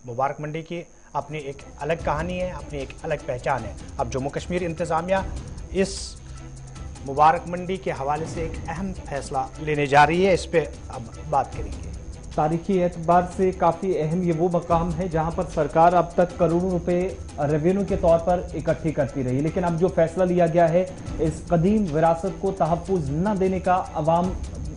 मुबारक मंडी की अपनी एक अलग कहानी है, अपनी एक अलग पहचान है। अब जम्मू कश्मीर इंतज़ामिया इस मुबारक मंडी के हवाले से एक अहम फैसला लेने जा रही है, इस पे अब बात करेंगे। तारीखी एतबार से काफ़ी अहम ये वो मकाम है जहां पर सरकार अब तक करोड़ों रुपए रेवेन्यू के तौर पर इकट्ठी करती रही, लेकिन अब जो फैसला लिया गया है इस कदीम विरासत को तहफ़्फ़ुज़ न देने का अवाम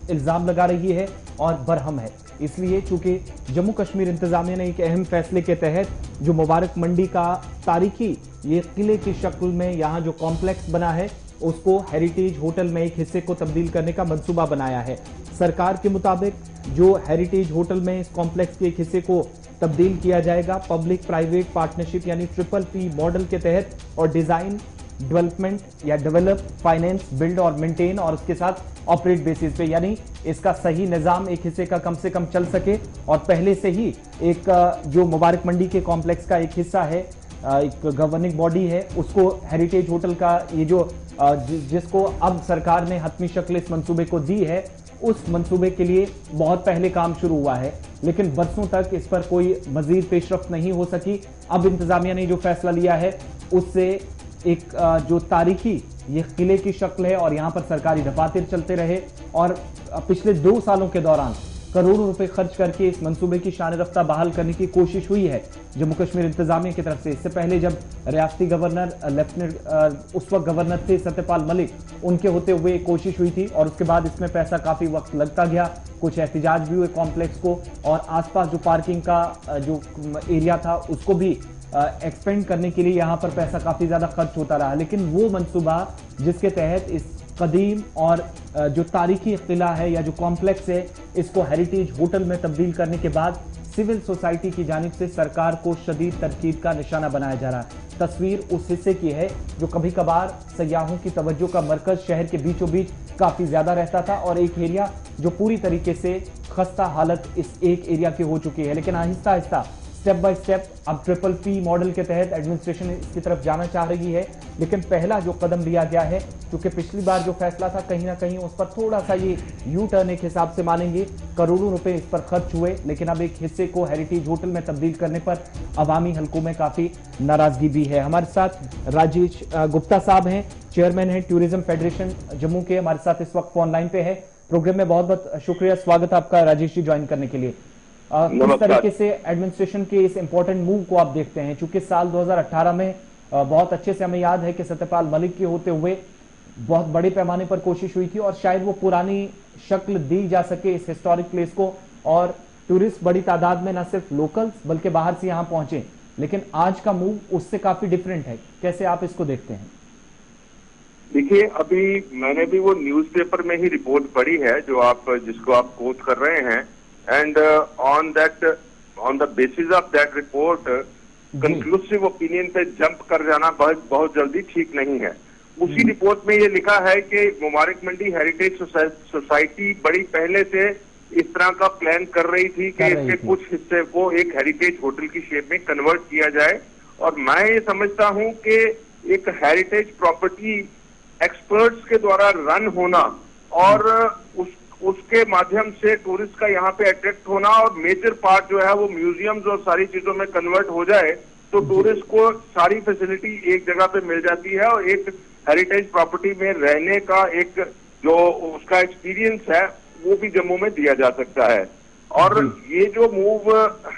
इल्ज़ाम लगा रही है और बरहम है। इसलिए चूंकि जम्मू कश्मीर इंतज़ामिया ने एक अहम फैसले के तहत जो मुबारक मंडी का तारीखी ये किले की शक्ल में यहाँ जो कॉम्प्लेक्स बना है उसको हेरिटेज होटल में एक हिस्से को तब्दील करने का मंसूबा बनाया है। सरकार के मुताबिक जो हेरिटेज होटल में इस कॉम्प्लेक्स के एक हिस्से को तब्दील किया जाएगा पब्लिक प्राइवेट पार्टनरशिप यानी PPP मॉडल के तहत, और डिजाइन डेवलपमेंट या डेवलप फाइनेंस बिल्ड और मेंटेन और उसके साथ ऑपरेट बेसिस पे, यानी इसका सही निजाम एक हिस्से का कम से कम चल सके। और पहले से ही एक जो मुबारक मंडी के कॉम्प्लेक्स का एक हिस्सा है, एक गवर्निंग बॉडी है, उसको हेरिटेज होटल का ये जो जिसको अब सरकार ने हतमी शक्ल इस मंसूबे को दी है, उस मंसूबे के लिए बहुत पहले काम शुरू हुआ है, लेकिन बरसों तक इस पर कोई मजीद पेशरफ्त नहीं हो सकी। अब इंतजामिया ने जो फैसला लिया है उससे एक जो तारीखी ये किले की शक्ल है और यहाँ पर सरकारी दफातर चलते रहे और पिछले 2 सालों के दौरान करोड़ों रुपए खर्च करके इस मंसूबे की शान रफ्ता बहाल करने की कोशिश हुई है जम्मू कश्मीर इंतजामिया की तरफ से। इससे पहले जब रियासती गवर्नर लेफ्टिनेंट उस वक्त गवर्नर थे सत्यपाल मलिक, उनके होते हुए कोशिश हुई थी और उसके बाद इसमें पैसा काफी वक्त लगता गया, कुछ एहतिजाज भी हुए कॉम्प्लेक्स को और आसपास जो पार्किंग का जो एरिया था उसको भी एक्सपेंड करने के लिए यहाँ पर पैसा काफी ज्यादा खर्च होता रहा। लेकिन वो मंसूबा जिसके तहत इस कदीम और जो तारीखी किला है या जो कॉम्प्लेक्स है इसको हेरिटेज होटल में तब्दील करने के बाद सिविल सोसाइटी की जानिब से सरकार को शदीद तरकीब का निशाना बनाया जा रहा है। तस्वीर उस हिस्से की है जो कभी कभार सयाहों की तवज्जो का मरकज शहर के बीचों बीच काफी ज्यादा रहता था और एक एरिया जो पूरी तरीके से खस्ता हालत इस एक एरिया की हो चुकी है। लेकिन Aahista Aahista step by step अब PPP मॉडल के तहत एडमिनिस्ट्रेशन इसकी तरफ जाना चाह रही है। लेकिन पहला जो कदम लिया गया है, क्योंकि पिछली बार जो फैसला था कहीं ना कहीं उस पर थोड़ा सा ये यू टर्न एक हिसाब से मानेंगे, करोड़ों रुपए इस पर खर्च हुए, लेकिन अब एक हिस्से को हेरिटेज होटल में तब्दील करने पर अवामी हलकों में काफी नाराजगी भी है। हमारे साथ राजेश गुप्ता साहब हैं, चेयरमैन है टूरिज्म फेडरेशन जम्मू के, हमारे साथ इस वक्त फोन लाइन पे है। प्रोग्राम में बहुत बहुत शुक्रिया, स्वागत आपका राजेश जी ज्वाइन करने के लिए। किस तरीके से एडमिनिस्ट्रेशन के इस इंपॉर्टेंट मूव को आप देखते हैं, चूंकि साल 2018 में बहुत अच्छे से हमें याद है कि सत्यपाल मलिक के होते हुए बहुत बड़े पैमाने पर कोशिश हुई थी और शायद वो पुरानी शक्ल दी जा सके इस हिस्टोरिक प्लेस को और टूरिस्ट बड़ी तादाद में न सिर्फ लोकल्स बल्कि बाहर से यहाँ पहुंचे। लेकिन आज का मूव उससे काफी डिफरेंट है, कैसे आप इसको देखते हैं? देखिए, अभी मैंने भी वो न्यूज़पेपर में ही रिपोर्ट पढ़ी है जिसको आप कोट कर रहे हैं, and on the basis of that report conclusive opinion पे जंप कर जाना बहुत जल्दी ठीक नहीं है। उसी रिपोर्ट में ये लिखा है कि मुबारक मंडी हेरिटेज सोसाइटी बड़ी पहले से इस तरह का प्लान कर रही थी कि इसके कुछ हिस्से को एक हेरिटेज होटल की शेप में कन्वर्ट किया जाए। और मैं ये समझता हूँ कि एक हेरिटेज प्रॉपर्टी एक्सपर्ट्स के द्वारा रन होना और उसके माध्यम से टूरिस्ट का यहाँ पे अट्रैक्ट होना और मेजर पार्ट जो है वो म्यूजियम्स और सारी चीजों में कन्वर्ट हो जाए तो टूरिस्ट को सारी फैसिलिटी एक जगह पे मिल जाती है और एक हेरिटेज प्रॉपर्टी में रहने का एक जो उसका एक्सपीरियंस है वो भी जम्मू में दिया जा सकता है। और ये जो मूव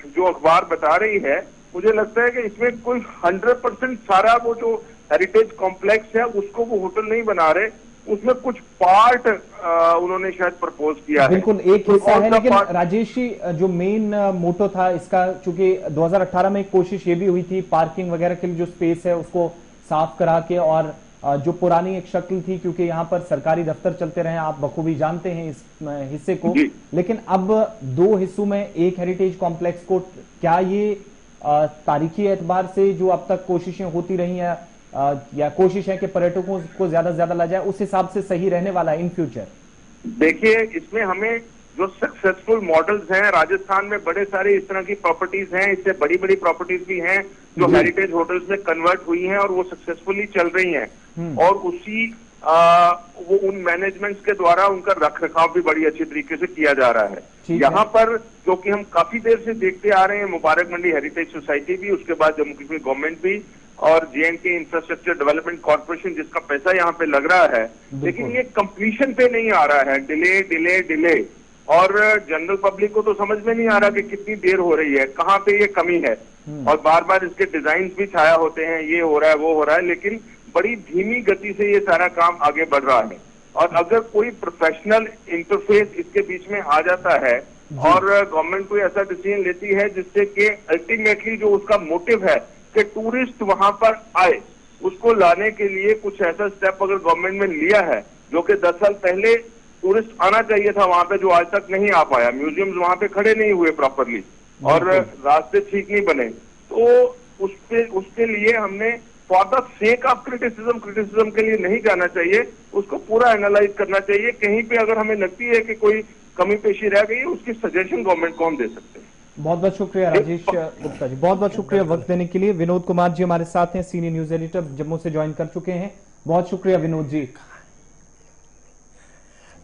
जो अखबार बता रही है, मुझे लगता है कि इसमें कोई 100% सारा वो जो हेरिटेज कॉम्प्लेक्स है उसको वो होटल नहीं बना रहे, उसमें कुछ पार्ट उन्होंने शायद प्रपोज किया है। बिल्कुल एक हिस्सा है, लेकिन राजेश जी जो मेन मोटो था इसका, चूंकि 2018 में एक कोशिश ये भी हुई थी पार्किंग वगैरह के लिए जो स्पेस है उसको साफ करा के और जो पुरानी एक शक्ल थी, क्योंकि यहाँ पर सरकारी दफ्तर चलते रहे, आप बखूबी जानते हैं इस हिस्से को। लेकिन अब 2 हिस्सों में एक हेरिटेज कॉम्प्लेक्स को, क्या ये तारीखी एतबार से जो अब तक कोशिशें होती रही हैं या कोशिश है कि पर्यटकों को ज्यादा से ज्यादा ला जाए, उस हिसाब से सही रहने वाला है इन फ्यूचर? देखिए, इसमें हमें जो सक्सेसफुल मॉडल्स हैं, राजस्थान में बड़े सारे इस तरह की प्रॉपर्टीज हैं, इससे बड़ी बड़ी प्रॉपर्टीज भी हैं जो हेरिटेज होटल्स में कन्वर्ट हुई हैं और वो सक्सेसफुली चल रही हैं। और उसी वो उन मैनेजमेंट्स के द्वारा उनका रखरखाव भी बड़ी अच्छी तरीके से किया जा रहा है। यहाँ पर जो कि हम काफी देर से देखते आ रहे हैं, मुबारक मंडी हेरिटेज सोसाइटी भी, उसके बाद जम्मू कश्मीर गवर्नमेंट भी और J&K इंफ्रास्ट्रक्चर डेवलपमेंट कॉर्पोरेशन जिसका पैसा यहाँ पे लग रहा है, लेकिन ये कंप्लीशन पे नहीं आ रहा है, डिले डिले डिले। और जनरल पब्लिक को तो समझ में नहीं आ रहा कि कितनी देर हो रही है, कहाँ पे ये कमी है। और बार बार इसके डिजाइन भी छाया होते हैं, ये हो रहा है वो हो रहा है, लेकिन बड़ी धीमी गति से ये सारा काम आगे बढ़ रहा है। और अगर कोई प्रोफेशनल इंटरफेस इसके बीच में आ जाता है और गवर्नमेंट कोई ऐसा डिसीजन लेती है जिससे कि अल्टीमेटली जो उसका मोटिव है कि टूरिस्ट वहां पर आए, उसको लाने के लिए कुछ ऐसा स्टेप अगर गवर्नमेंट ने लिया है, जो कि 10 साल पहले टूरिस्ट आना चाहिए था वहां पे, जो आज तक नहीं आ पाया, म्यूजियम्स वहां पे खड़े नहीं हुए प्रॉपरली और रास्ते ठीक नहीं बने, तो उसके लिए हमने for the sake of criticism के लिए नहीं जाना चाहिए, उसको पूरा एनालाइज करना चाहिए। कहीं पे अगर हमें लगती है कि कोई कमी पेशी रह गई है, उसकी सजेशन गवर्नमेंट को हम दे सकते हैं। बहुत बहुत शुक्रिया राजेश गुप्ता जी, बहुत बहुत शुक्रिया वक्त देने के लिए। विनोद कुमार जी हमारे साथ हैं, सीनियर न्यूज एडिटर जम्मू से ज्वाइन कर चुके हैं। बहुत शुक्रिया विनोद जी।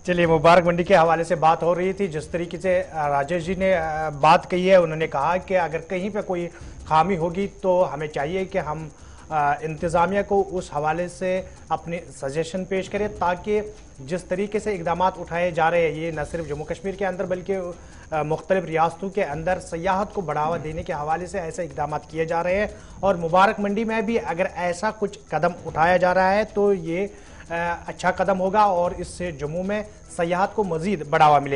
चलिए, मुबारक मंडी के हवाले से बात हो रही थी। जिस तरीके से राजेश जी ने बात कही है, उन्होंने कहा कि अगर कहीं पे कोई खामी होगी तो हमें चाहिए कि हम इंतज़ामिया को उस हवाले से अपने सजेशन पेश करें, ताकि जिस तरीके से इकदाम उठाए जा रहे हैं, ये न सिर्फ जम्मू कश्मीर के अंदर बल्कि मुख्तलिफ रियासतों के अंदर सयाहत को बढ़ावा देने के हवाले से ऐसे इकदाम किए जा रहे हैं। और मुबारक मंडी में भी अगर ऐसा कुछ कदम उठाया जा रहा है तो ये अच्छा कदम होगा और इससे जम्मू में सयाहत को मजीद बढ़ावा मिलेगा।